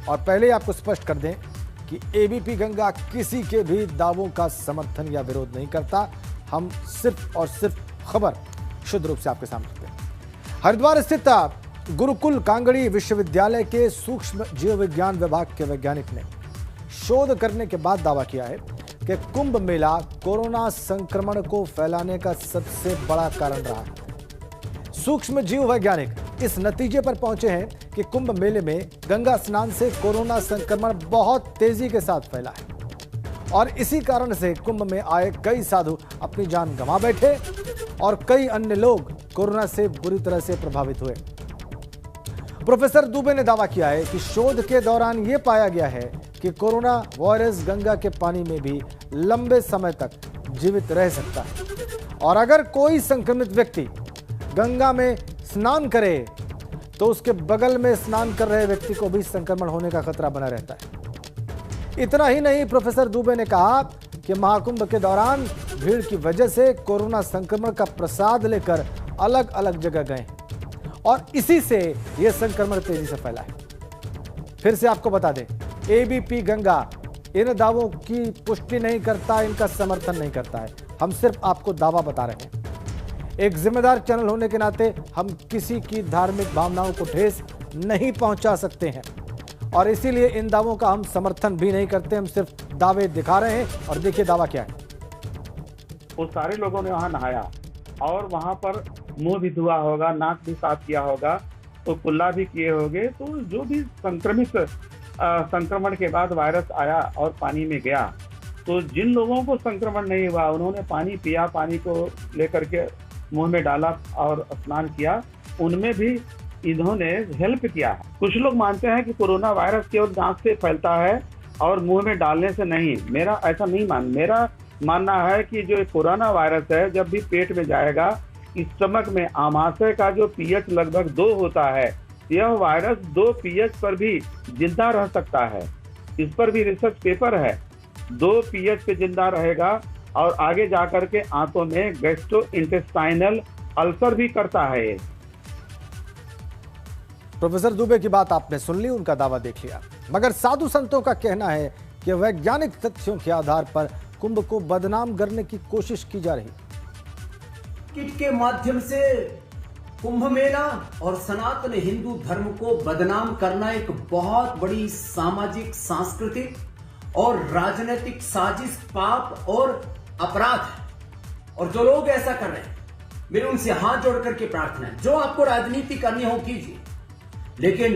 और पहले ही आपको स्पष्ट कर दें कि एबीपी गंगा किसी के भी दावों का समर्थन या विरोध नहीं करता। हम सिर्फ और सिर्फ खबर शुद्ध रूप से आपके सामने रखते हैं। हरिद्वार स्थित गुरुकुल कांगड़ी विश्वविद्यालय के सूक्ष्म जीव विज्ञान विभाग के वैज्ञानिक ने शोध करने के बाद दावा किया है कि कुंभ मेला कोरोना संक्रमण को फैलाने का सबसे बड़ा कारण रहा है। सूक्ष्म जीव वैज्ञानिक इस नतीजे पर पहुंचे हैं कि कुंभ मेले में गंगा स्नान से कोरोना संक्रमण बहुत तेजी के साथ फैला है और इसी कारण से कुंभ में आए कई साधु अपनी जान गंवा बैठे और कई अन्य लोग कोरोना से बुरी तरह से प्रभावित हुए। प्रोफेसर दुबे ने दावा किया है कि शोध के दौरान यह पाया गया है कि कोरोना वायरस गंगा के पानी में भी लंबे समय तक जीवित रह सकता है और अगर कोई संक्रमित व्यक्ति गंगा में स्नान करे तो उसके बगल में स्नान कर रहे व्यक्ति को भी संक्रमण होने का खतरा बना रहता है। इतना ही नहीं, प्रोफेसर दुबे ने कहा कि महाकुंभ के दौरान भीड़ की वजह से कोरोना संक्रमण का प्रसाद लेकर अलग अलग जगह गए और इसी से यह संक्रमण तेजी से फैला है। फिर से आपको बता दें, एबीपी गंगा इन दावों की पुष्टि नहीं करता, इनका समर्थन नहीं करता है। हम सिर्फ आपको दावा बता रहे हैं। एक जिम्मेदार चैनल होने के नाते हम किसी की धार्मिक भावनाओं को ठेस नहीं पहुंचा सकते हैं और इसीलिए इन दावों का हम समर्थन भी नहीं करते। हम सिर्फ दावे दिखा रहे हैं और देखिए दावा क्या है। वो सारे लोगों ने वहां नहाया और वहां पर मुंह भी धुआ होगा, नाक भी साफ किया होगा, तो कुल्ला भी किए होंगे। तो जो भी संक्रमण के बाद वायरस आया और पानी में गया, तो जिन लोगों को संक्रमण नहीं हुआ उन्होंने पानी पिया, पानी को लेकर के मुंह में डाला और स्नान किया, उनमें भी इन्होंने हेल्प किया है। कुछ लोग मानते हैं कि कोरोना वायरस केवल नाक से फैलता है और मुंह में डालने से नहीं। मेरा ऐसा नहीं मेरा मानना है कि जो कोरोना वायरस है जब भी पेट में जाएगा, स्टमक में आमाशय का जो पीएच लगभग 2 होता है, यह वायरस 2 पीएच पर भी जिंदा रह सकता है। इस पर भी रिसर्च पेपर है। 2 पीएच पे जिंदा रहेगा और आगे जाकर के आंतों में गैस्ट्रोइंटेस्टाइनल अल्सर भी करता है। प्रोफेसर दुबे की बात आपने सुन ली, उनका दावा देख लिया, मगर साधु संतों का कहना है कि वैज्ञानिक तथ्यों के आधार पर कुंभ को बदनाम करने की कोशिश की जा रही। किट के माध्यम से कुंभ मेला और सनातन हिंदू धर्म को बदनाम करना एक बहुत बड़ी सामाजिक, सांस्कृतिक और राजनीतिक साजिश, पाप और अपराध है। और जो लोग ऐसा कर रहे हैं, मेरे उनसे हाथ जोड़ करके प्रार्थना है, जो आपको राजनीति करनी हो कीजिए, लेकिन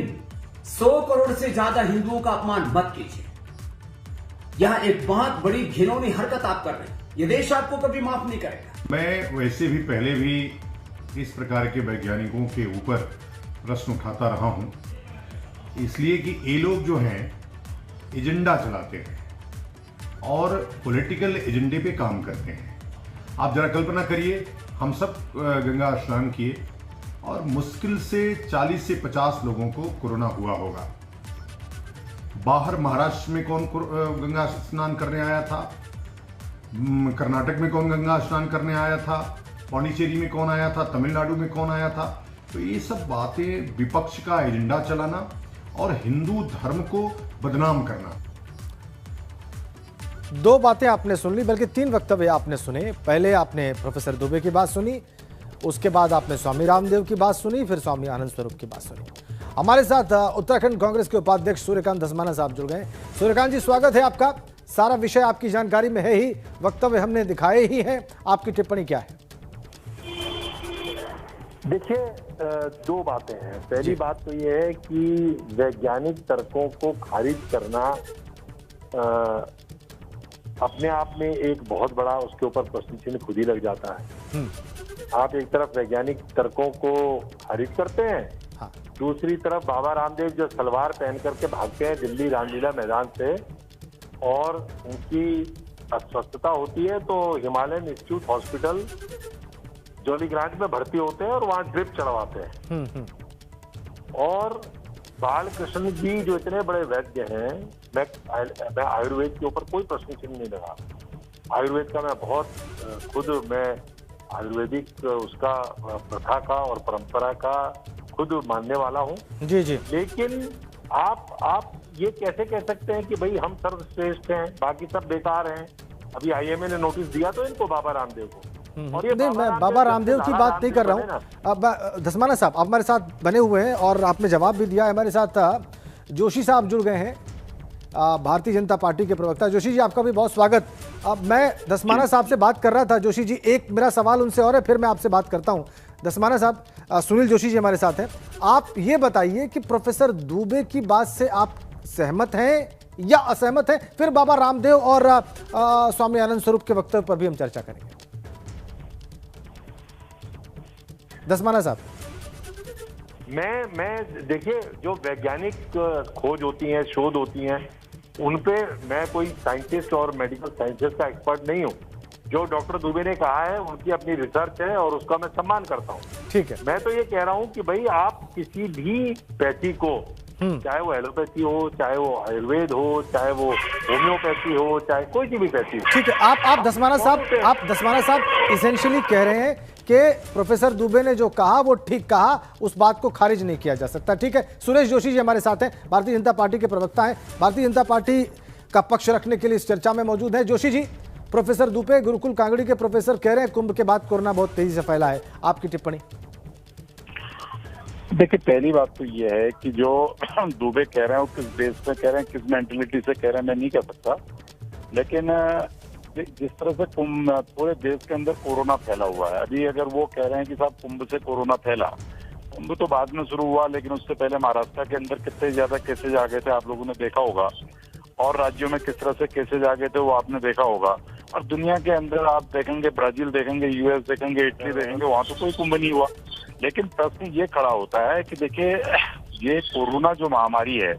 100 करोड़ से ज्यादा हिंदुओं का अपमान मत कीजिए। यह एक बहुत बड़ी घिनौनी हरकत आप कर रहे हैं। यह देश आपको कभी माफ नहीं करेगा। मैं वैसे भी पहले भी इस प्रकार के वैज्ञानिकों के ऊपर प्रश्न उठाता रहा हूं, इसलिए कि ये लोग जो हैं एजेंडा चलाते हैं और पॉलिटिकल एजेंडे पे काम करते हैं। आप जरा कल्पना करिए, हम सब गंगा स्नान किए और मुश्किल से 40 से 50 लोगों को कोरोना हुआ होगा। बाहर महाराष्ट्र में कौन गंगा स्नान करने आया था, कर्नाटक में कौन गंगा स्नान करने आया था, पौंडीचेरी में कौन आया था, तमिलनाडु में कौन आया था। तो ये सब बातें विपक्ष का एजेंडा चलाना और हिंदू धर्म को बदनाम करना। 2 बातें आपने सुन ली, बल्कि 3 वक्तव्य आपने सुने। पहले आपने प्रोफेसर दुबे की बात सुनी, उसके बाद आपने स्वामी रामदेव की बात सुनी, फिर स्वामी आनंद स्वरूप की बात सुनी। हमारे साथ उत्तराखंड कांग्रेस के उपाध्यक्ष सूर्यकांत धस्माना साहब जुड़ गए। सूर्यकांत जी, स्वागत है आपका। सारा विषय आपकी जानकारी में है ही, वक्तव्य हमने दिखाए ही हैं, आपकी टिप्पणी क्या है? देखिए, 2 बातें हैं। पहली बात तो यह है कि वैज्ञानिक तर्कों को खारिज करना अपने आप में एक बहुत बड़ा, उसके ऊपर प्रश्न चिन्ह खुद ही लग जाता है। आप एक तरफ वैज्ञानिक तर्कों को खारिज करते हैं, हाँ। दूसरी तरफ बाबा रामदेव जो सलवार पहन करके भागते हैं दिल्ली रामलीला मैदान से और उनकी अस्वस्थता होती है तो Himalayan institute hospital jolly grant में भर्ती होते हैं और वहां ड्रिप चढ़वाते हैं। और बालकृष्ण जी जो इतने बड़े वैद्य हैं, मैं आयुर्वेद के ऊपर कोई प्रश्न चिन्ह नहीं लगा। आयुर्वेद का मैं बहुत खुद मैं आयुर्वेदिक उसका प्रथा का और परंपरा का खुद मानने वाला हूँ। जी जी। लेकिन आप ये कैसे कह सकते हैं कि भाई हम सर्वश्रेष्ठ हैं, बाकी सब बेकार हैं? अभी आईएमए ने नोटिस दिया तो इनको, बाबा रामदेव को। और ये नहीं, मैं बाबा रामदेव की बात नहीं कर रहा हूँ। अब धस्माना साहब आप हमारे साथ बने हुए हैं और आपने जवाब भी दिया है। हमारे साथ जोशी साहब जुड़ गए हैं, भारतीय जनता पार्टी के प्रवक्ता। जोशी जी आपका भी बहुत स्वागत। अब मैं धस्माना साहब से बात कर रहा था। जोशी जी, एक मेरा सवाल उनसे और है, फिर मैं आपसे बात करता हूं। धस्माना साहब, सुनील जोशी जी हमारे साथ हैं। आप ये बताइए कि प्रोफेसर दुबे की बात से आप सहमत हैं या असहमत हैं? फिर बाबा रामदेव और स्वामी आनंद स्वरूप के वक्तव्य पर भी हम चर्चा करेंगे। धस्माना साहब। मैं देखिए, जो वैज्ञानिक खोज होती हैं, शोध होती हैं, उन पे मैं कोई साइंटिस्ट और मेडिकल साइंसेस का एक्सपर्ट नहीं हूँ। जो डॉक्टर दुबे ने कहा है उनकी अपनी रिसर्च है और उसका मैं सम्मान करता हूँ। ठीक है। मैं तो ये कह रहा हूँ कि भाई आप किसी भी पैथी को, चाहे वो एलोपैथी हो, चाहे वो आयुर्वेद हो, चाहे वो होम्योपैथी हो, चाहे कोई सी भी पैथी हो। ठीक है। आप धस्माना साहब इसेंशियली कह रहे हैं कि प्रोफेसर दुबे ने जो कहा वो ठीक कहा, उस बात को खारिज नहीं किया जा सकता। ठीक है। सुरेश जोशी जी हमारे साथ हैं, भारतीय जनता पार्टी के प्रवक्ता हैं, भारतीय जनता पार्टी का पक्ष रखने के लिए इस चर्चा में मौजूद है। जोशी जी, प्रोफेसर दुबे गुरुकुल कांगड़ी के प्रोफेसर कह रहे हैं कुंभ के बाद कोरोना बहुत तेजी से फैला है, आपकी टिप्पणी? देखिए, पहली बात तो ये है कि जो दुबे कह रहे हैं वो किस बेस पे कह रहे हैं, किस मेंटेलिटी से कह रहे हैं, मैं नहीं कह सकता। लेकिन जिस तरह से कुंभ पूरे देश के अंदर कोरोना फैला हुआ है, अभी अगर वो कह रहे हैं कि साहब कुंभ से कोरोना फैला, कुंभ तो बाद में शुरू हुआ, लेकिन उससे पहले महाराष्ट्र के अंदर कितने ज्यादा केसेज आ गए थे आप लोगों ने देखा होगा, और राज्यों में किस तरह से केसेज आ गए थे वो आपने देखा होगा। और दुनिया के अंदर आप देखेंगे, ब्राजील देखेंगे, यूएस देखेंगे, इटली देखेंगे, वहां तो कोई कुंभ नहीं हुआ। लेकिन प्रश्न ये खड़ा होता है कि देखिए, ये कोरोना जो महामारी है,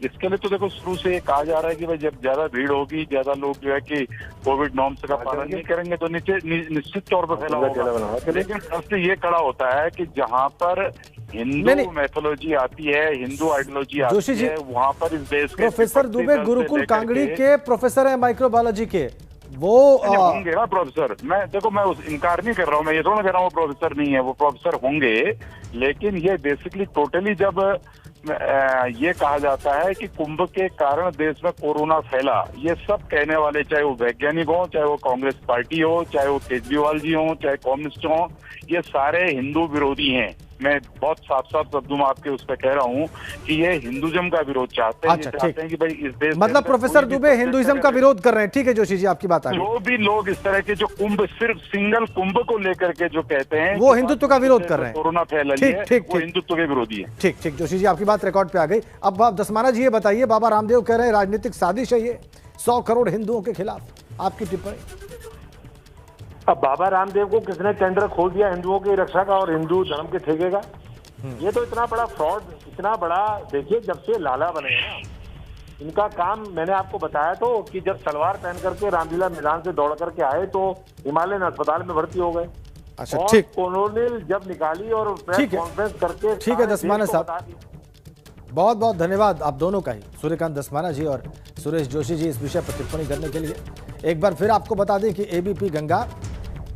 इसके लिए तो देखो शुरू से कहा जा रहा है कि भाई जब ज्यादा भीड़ होगी, ज्यादा लोग जो है कि कोविड नॉर्म्स का पालन नहीं करेंगे तो निश्चित तौर पर फैला होगा। लेकिन प्रश्न ये खड़ा होता है कि जहाँ पर हिंदू मैथोलॉजी आती है, हिंदू आइडियोलॉजी आती है, वहाँ पर इस देश के प्रोफेसर दुबे गुरुकुल कांगड़ी के प्रोफेसर है माइक्रोबायोलॉजी के, वो होंगे ना प्रोफेसर। मैं उस इनकार नहीं कर रहा हूँ, मैं ये थोड़ा कह रहा हूँ वो प्रोफेसर नहीं है, वो प्रोफेसर होंगे। लेकिन ये बेसिकली टोटली जब ये कहा जाता है कि कुंभ के कारण देश में कोरोना फैला, ये सब कहने वाले, चाहे वो वैज्ञानिक हो, चाहे वो कांग्रेस पार्टी हो, चाहे वो केजरीवाल जी हो, चाहे कम्युनिस्ट हो, ये सारे हिंदू विरोधी हैं। मैं बहुत साफ साफ शब्दों में आपके उस पर कह रहा हूँ कि ये हिंदुइज्म का विरोध चाहते हैं। चाहते हैं कि भाई इस देश मतलब प्रोफेसर दुबे हिंदुइज्म का विरोध कर रहे हैं। ठीक है जोशी जी, आपकी बात आ गई। जो भी लोग इस तरह के जो कुंभ, सिर्फ सिंगल कुंभ को लेकर के जो कहते हैं, वो हिंदुत्व का विरोध कर रहे हैं, कोरोना फैला है, वो हिंदुत्व के विरोधी है। ठीक ठीक जोशी जी, आपकी बात रिकॉर्ड पे आ गई। अब आप धस्माना जी ये बताइए, बाबा रामदेव कह रहे हैं राजनीतिक साजिश है ये 100 करोड़ हिंदुओं के खिलाफ, आपकी टिप्पणी? अब बाबा रामदेव को किसने टेंडर खोल दिया हिंदुओं की रक्षा का और हिंदू धर्म के ठेके का? ये तो इतना बड़ा फ्रॉड, इतना बड़ा, देखिए जब से लाला बने हैं ना, इनका काम मैंने आपको बताया तो कि जब सलवार पहन करके रामलीला मैदान से दौड़ करके आए तो हिमालयन अस्पताल में भर्ती हो गए। अच्छा ठीक, कॉलोनियल जब निकाली और प्रेस कॉन्फ्रेंस करके। ठीक है धस्माना साहब, बहुत बहुत धन्यवाद आप दोनों का ही, सूर्यकांत धस्माना जी और सुरेश जोशी जी, इस विषय पर टिप्पणी करने के लिए। एक बार फिर आपको बता दें कि एबीपी गंगा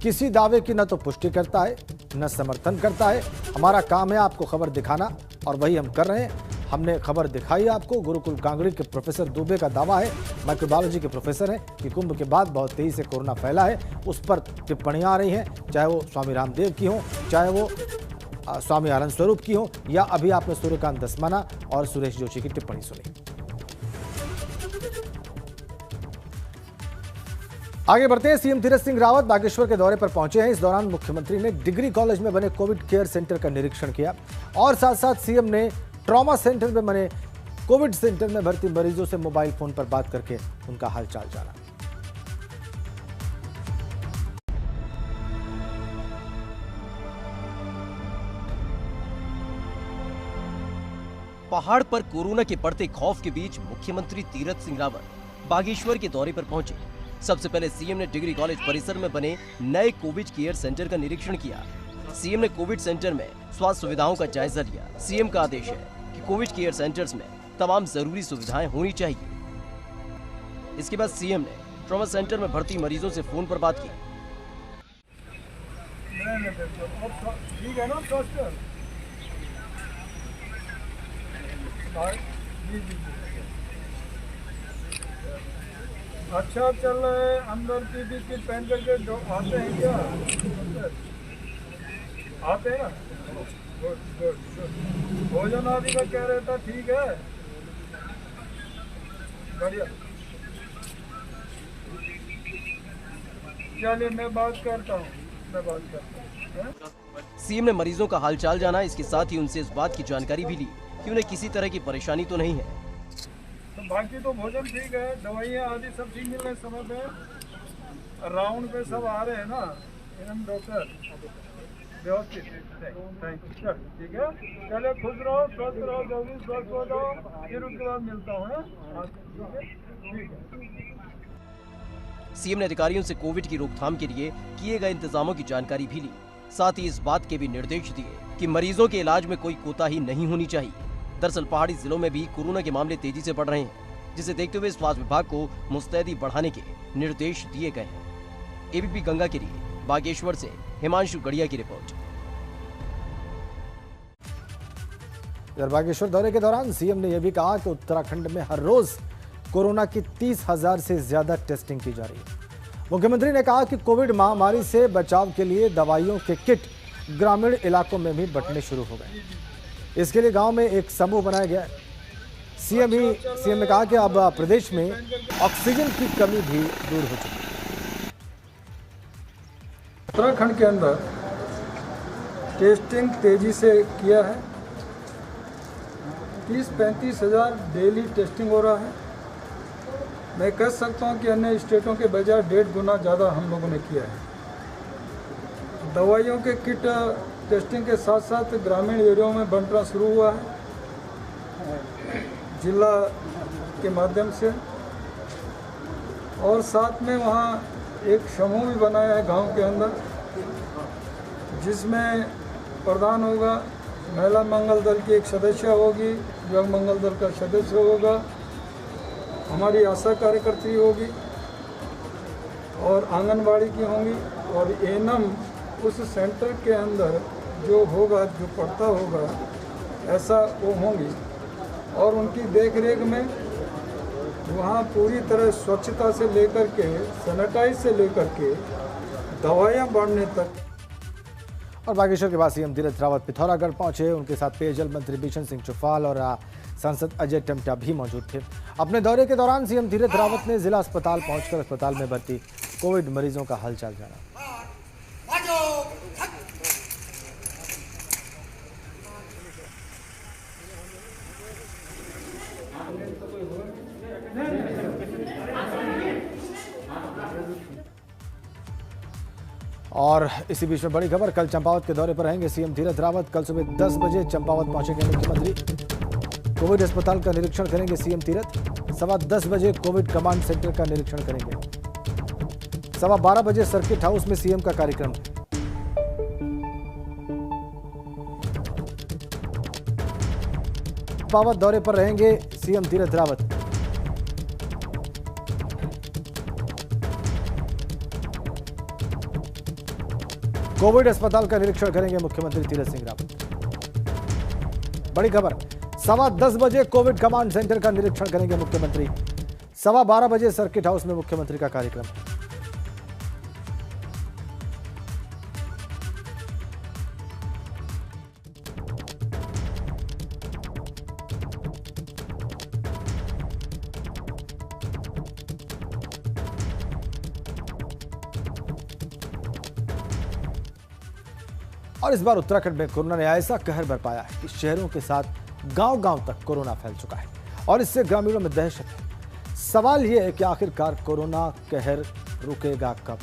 किसी दावे की न तो पुष्टि करता है न समर्थन करता है। हमारा काम है आपको खबर दिखाना और वही हम कर रहे हैं। हमने खबर दिखाई आपको। गुरुकुल कांगड़ी के प्रोफेसर दुबे का दावा है, माइक्रोबायोलॉजी के प्रोफेसर हैं, कि कुंभ के बाद बहुत तेजी से कोरोना फैला है। उस पर टिप्पणियां आ रही हैं, चाहे वो स्वामी रामदेव की हो, चाहे वो स्वामी आनंद स्वरूप की हो, या अभी आपने सूर्यकांत धस्माना और सुरेश जोशी की टिप्पणी सुनी। आगे बढ़ते हैं। सीएम तीरथ सिंह रावत बागेश्वर के दौरे पर पहुंचे हैं। इस दौरान मुख्यमंत्री ने डिग्री कॉलेज में बने कोविड केयर सेंटर का निरीक्षण किया और साथ साथ सीएम ने ट्रॉमा सेंटर में बने कोविड सेंटर में भर्ती मरीजों से मोबाइल फोन पर बात करके उनका हालचाल जाना। पहाड़ पर कोरोना के बढ़ते खौफ के बीच मुख्यमंत्री तीरथ सिंह रावत बागेश्वर के दौरे पर पहुंचे। सबसे पहले सीएम ने डिग्री कॉलेज परिसर में बने नए कोविड केयर सेंटर का निरीक्षण किया। सीएम ने कोविड सेंटर में स्वास्थ्य सुविधाओं का जायजा लिया। सीएम का आदेश है कि कोविड केयर सेंटर्स में तमाम जरूरी सुविधाएं होनी चाहिए। इसके बाद सीएम ने ट्रॉमा सेंटर में भर्ती मरीजों से फोन पर बात की। ठीक है ना डॉक्टर? अच्छा चल रहा है। अंदर पीपी किट पहन करके आते हैं क्या? आते हैं ना? Good good good. भोजन आदि का क्या रहता? ठीक है, बढ़िया। चलिए मैं बात करता हूँ। सीएम ने मरीजों का हालचाल जाना, इसके साथ ही उनसे इस बात की जानकारी भी ली कि उन्हें किसी तरह की परेशानी तो नहीं है। तो बाकी तो भोजन ठीक है, दवाइयाँ आदि सब ठीक मिल रहे हैं समय पे। राउंड पे सब आ रहे हैं ना एवं डॉक्टर व्यवस्थित। Thank you sir. ठीक है, चलिए खुश रहो, स्वस्थ रहो, जल्दी स्वस्थ हो जाओ, फिर उसके बाद मिलता हूँ। ठीक है। सीएम ने अधिकारियों से कोविड की रोकथाम के लिए किए गए इंतजामों की जानकारी भी ली। साथ ही इस बात के भी निर्देश दिए कि मरीजों के इलाज में कोई कोताही नहीं होनी चाहिए। दरअसल पहाड़ी जिलों में भी कोरोना के मामले तेजी से बढ़ रहे हैं, जिसे देखते हुए स्वास्थ्य विभाग को मुस्तैदी बढ़ाने के निर्देश दिए गए हैं। एबीपी गंगा के लिए बागेश्वर से हिमांशु गढ़िया की रिपोर्ट। इधर बागेश्वर दौरे के दौरान सीएम ने यह भी कहा कि उत्तराखंड में हर रोज कोरोना की 30,000 से ज्यादा टेस्टिंग की जा रही है। मुख्यमंत्री ने कहा कि कोविड महामारी से बचाव के लिए दवाइयों के किट ग्रामीण इलाकों में भी बंटने शुरू हो गए। इसके लिए गांव में एक समूह बनाया गया है। सीएम ने कहा कि अब प्रदेश में ऑक्सीजन की कमी भी दूर हो चुकी है। उत्तराखंड के अंदर टेस्टिंग तेजी से किया है। 30-35 हज़ार डेली टेस्टिंग हो रहा है। मैं कह सकता हूं कि अन्य स्टेटों के बजाय 1.5 गुना ज़्यादा हम लोगों ने किया है। दवाइयों के किट टेस्टिंग के साथ साथ ग्रामीण एरियाओं में बंटना शुरू हुआ है जिला के माध्यम से, और साथ में वहाँ एक समूह भी बनाया है गांव के अंदर, जिसमें प्रधान होगा, महिला मंगल दल की एक सदस्य होगी, युवा मंगल दल का सदस्य होगा, हमारी आशा कार्यकर्ती होगी और आंगनबाड़ी की होंगी, और एएनएम उस सेंटर के अंदर जो होगा, जो पढ़ता होगा ऐसा वो होंगी, और उनकी देखरेख में वहाँ पूरी तरह स्वच्छता से लेकर के सैनिटाइज से लेकर के दवाइयाँ बांटने तक। और बागेश्वर के बाद सीएम तीरथ रावत पिथौरागढ़ पहुंचे। उनके साथ पेयजल मंत्री बिशन सिंह चुफाल और सांसद अजय टमटा भी मौजूद थे। अपने दौरे के दौरान सीएम तीरथ रावत ने जिला अस्पताल पहुंचकर अस्पताल में भर्ती कोविड मरीजों का हालचाल जाना। और इसी बीच में बड़ी खबर, कल चंपावत के दौरे पर रहेंगे सीएम तीरथ रावत। कल सुबह 10 बजे चंपावत पहुंचेंगे मुख्यमंत्री। कोविड अस्पताल का निरीक्षण करेंगे सीएम तीरथ। 10:15 बजे कोविड कमांड सेंटर का निरीक्षण करेंगे। 12:15 बजे सर्किट हाउस में सीएम का कार्यक्रम। चंपावत दौरे पर रहेंगे सीएम तीरथ रावत। कोविड अस्पताल का निरीक्षण करेंगे मुख्यमंत्री तीरथ सिंह रावत। बड़ी खबर, 10:15 बजे कोविड कमांड सेंटर का निरीक्षण करेंगे मुख्यमंत्री। 12:15 बजे सर्किट हाउस में मुख्यमंत्री का कार्यक्रम। और इस बार उत्तराखंड में कोरोना ने ऐसा कहर बरपाया है कि शहरों के साथ गांव-गांव तक कोरोना फैल चुका है और इससे ग्रामीणों में दहशत है। सवाल यह है कि आखिरकार कोरोना कहर रुकेगा कब?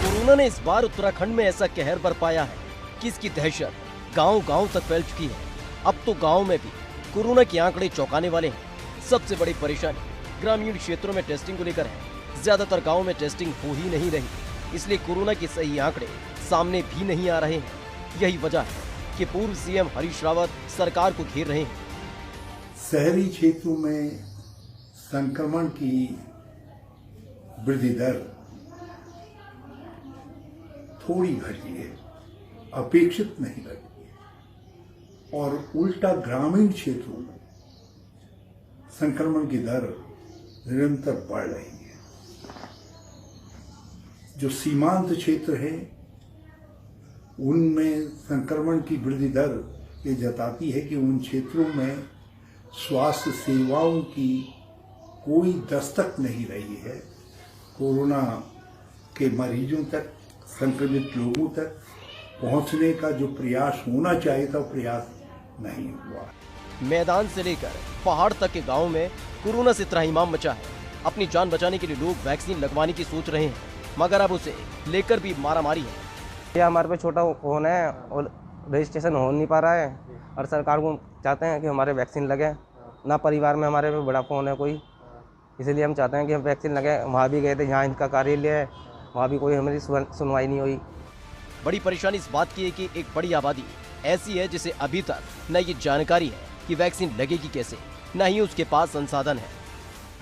कोरोना ने इस बार उत्तराखंड में ऐसा कहर बरपाया है कि इसकी दहशत गांव-गांव तक फैल चुकी है। अब तो गांव में भी कोरोना के आंकड़े चौंकाने वाले हैं। सबसे बड़ी परेशानी ग्रामीण क्षेत्रों में टेस्टिंग को लेकर है। ज्यादातर गांवों में टेस्टिंग हो ही नहीं रही, इसलिए कोरोना के सही आंकड़े सामने भी नहीं आ रहे हैं। यही वजह है कि पूर्व सीएम हरीश रावत सरकार को घेर रहे हैं। शहरी क्षेत्रों में संक्रमण की वृद्धि दर थोड़ी घटी है, अपेक्षित नहीं घटी है। और उल्टा ग्रामीण क्षेत्रों में संक्रमण की दर निरंतर बढ़ रही है। जो सीमांत क्षेत्र है उनमें संक्रमण की वृद्धि दर ये जताती है कि उन क्षेत्रों में स्वास्थ्य सेवाओं की कोई दस्तक नहीं रही है। कोरोना के मरीजों तक, संक्रमित लोगों तक पहुंचने का जो प्रयास होना चाहिए था, प्रयास नहीं हुआ। मैदान से लेकर पहाड़ तक के गांव में कोरोना से त्राहिमाम मचा है। अपनी जान बचाने के लिए लोग वैक्सीन लगवाने की सोच रहे हैं, मगर अब उसे लेकर भी मारामारी है। ये हमारे पे छोटा फोन है और रजिस्ट्रेशन हो नहीं पा रहा है, और सरकार को चाहते हैं कि हमारे वैक्सीन लगे। ना परिवार में हमारे पे बड़ा फोन है कोई, इसलिए हम चाहते हैं कि हम वैक्सीन लगे। वहाँ भी गए थे जहाँ इनका कार्यालय है, वहाँ भी कोई हमारी सुनवाई नहीं हुई। बड़ी परेशानी इस बात की है कि एक बड़ी आबादी ऐसी है जिसे अभी तक न ये जानकारी है कि वैक्सीन लगेगी कैसे, न ही उसके पास संसाधन है।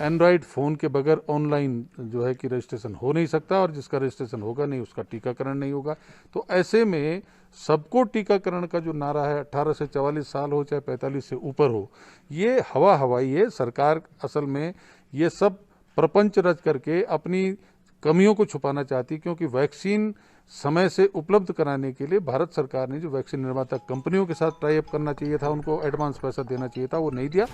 एंड्रॉयड फ़ोन के बगैर ऑनलाइन जो है कि रजिस्ट्रेशन हो नहीं सकता, और जिसका रजिस्ट्रेशन होगा नहीं उसका टीकाकरण नहीं होगा। तो ऐसे में सबको टीकाकरण का जो नारा है 18 से 44 साल हो चाहे 45 से ऊपर हो, ये हवा हवाई है। सरकार असल में ये सब प्रपंच रच करके अपनी कमियों को छुपाना चाहती, क्योंकि वैक्सीन समय से उपलब्ध कराने के लिए भारत सरकार ने जो वैक्सीन निर्माता कंपनियों के साथ टाई अप करना चाहिए था, उनको एडवांस पैसा देना चाहिए था, वो नहीं दिया।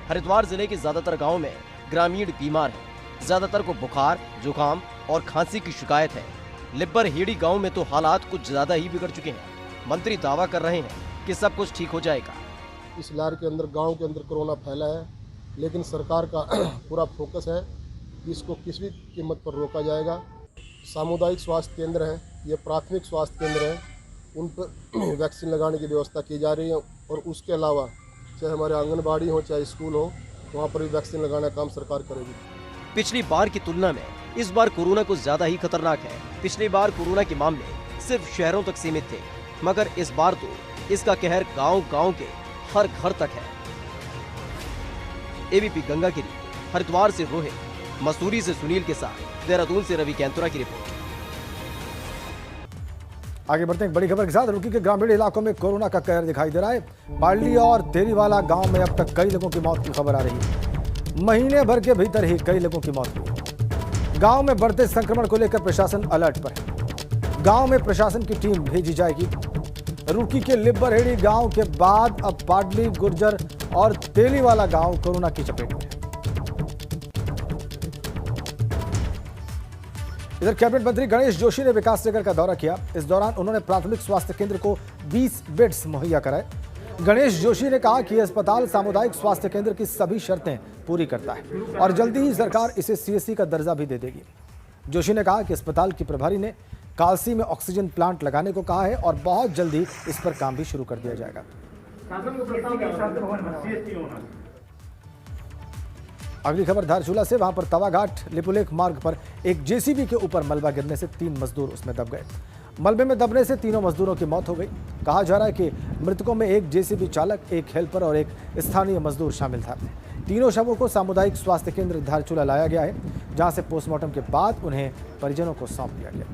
हरिद्वार जिले के ज्यादातर गाँव में ग्रामीण बीमार हैं। ज्यादातर को बुखार, जुकाम और खांसी की शिकायत है। लिब्बर हेड़ी गांव में तो हालात कुछ ज्यादा ही बिगड़ चुके हैं। मंत्री दावा कर रहे हैं कि सब कुछ ठीक हो जाएगा। इस लहर के अंदर गांव के अंदर कोरोना फैला है, लेकिन सरकार का पूरा फोकस है कि इसको किसी भी कीमत पर रोका जाएगा। सामुदायिक स्वास्थ्य केंद्र है, ये प्राथमिक स्वास्थ्य केंद्र है, उन पर वैक्सीन लगाने की व्यवस्था की जा रही है। और उसके अलावा चाहे हमारे आंगनबाड़ी हो चाहे स्कूल हो, वहाँ पर भी वैक्सीन लगाने का काम सरकार करेगी। पिछली बार की तुलना में इस बार कोरोना कुछ ज्यादा ही खतरनाक है। पिछली बार कोरोना के मामले सिर्फ शहरों तक सीमित थे, मगर इस बार तो इसका कहर गांव-गांव के हर घर तक है। एबीपी गंगा के लिए हरिद्वार से रोहित, मसूरी से सुनील के साथ देहरादून से रवि कैंतुरा की रिपोर्ट। आगे बढ़ते हैं एक बड़ी खबर के साथ। रुड़की के ग्रामीण इलाकों में कोरोना का कहर दिखाई दे रहा है। पाडली और तेरीवाला गांव में अब तक कई लोगों की मौत की खबर आ रही है। महीने भर के भीतर ही कई लोगों की मौत हुई। गांव में बढ़ते संक्रमण को लेकर प्रशासन अलर्ट पर है। गांव में प्रशासन की टीम भेजी जाएगी। रुड़की के लिब्बरहेड़ी गांव के बाद अब पाडली, गुर्जर और तेलीवाला गांव कोरोना की चपेट में है। इधर कैबिनेट मंत्री गणेश जोशी ने विकास नगर का दौरा किया। इस दौरान उन्होंने प्राथमिक स्वास्थ्य केंद्र को 20 बेड्स मुहैया कराए। गणेश जोशी ने कहा कि यह अस्पताल सामुदायिक स्वास्थ्य केंद्र की सभी शर्तें पूरी करता है और जल्दी ही सरकार इसे सीएससी का दर्जा भी दे देगी। जोशी ने कहा कि अस्पताल की प्रभारी ने कालसी में ऑक्सीजन प्लांट लगाने को कहा है और बहुत जल्दी इस पर काम भी शुरू कर दिया जाएगा। अगली खबर धारचूला से। वहां पर तवाघाट लिपुलेख मार्ग पर एक जेसीबी के ऊपर मलबा गिरने से 3 मजदूर उसमें दब गए। मलबे में दबने से तीनों मजदूरों की मौत हो गई। कहा जा रहा है कि मृतकों में एक जेसीबी चालक, एक हेल्पर और एक स्थानीय मजदूर शामिल था। तीनों शवों को सामुदायिक स्वास्थ्य केंद्र धारचूला लाया गया है, जहां से पोस्टमार्टम के बाद उन्हें परिजनों को सौंप दिया गया।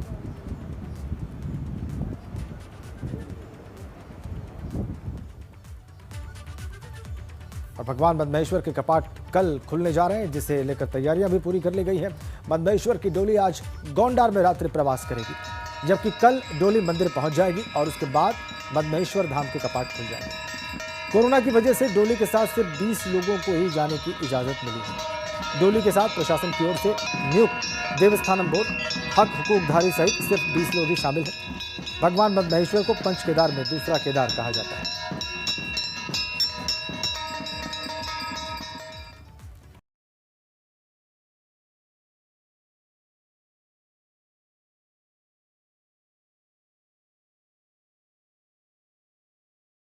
और भगवान मदमहेश्वर के कपाट कल खुलने जा रहे हैं, जिसे लेकर तैयारियां भी पूरी कर ली गई है। मदमहेश्वर की डोली आज गोंडार में रात्रि प्रवास करेगी, जबकि कल डोली मंदिर पहुंच जाएगी और उसके बाद मदमहेश्वर धाम के कपाट खुल जाएंगे। कोरोना की वजह से डोली के साथ सिर्फ 20 लोगों को ही जाने की इजाजत मिली है। डोली के साथ प्रशासन की ओर से नियुक्त देवस्थानम बोर्ड, हक हुकूकधारी सहित सिर्फ 20 लोग ही शामिल हैं। भगवान मदमहेश्वर को पंच केदार में दूसरा केदार कहा जाता है।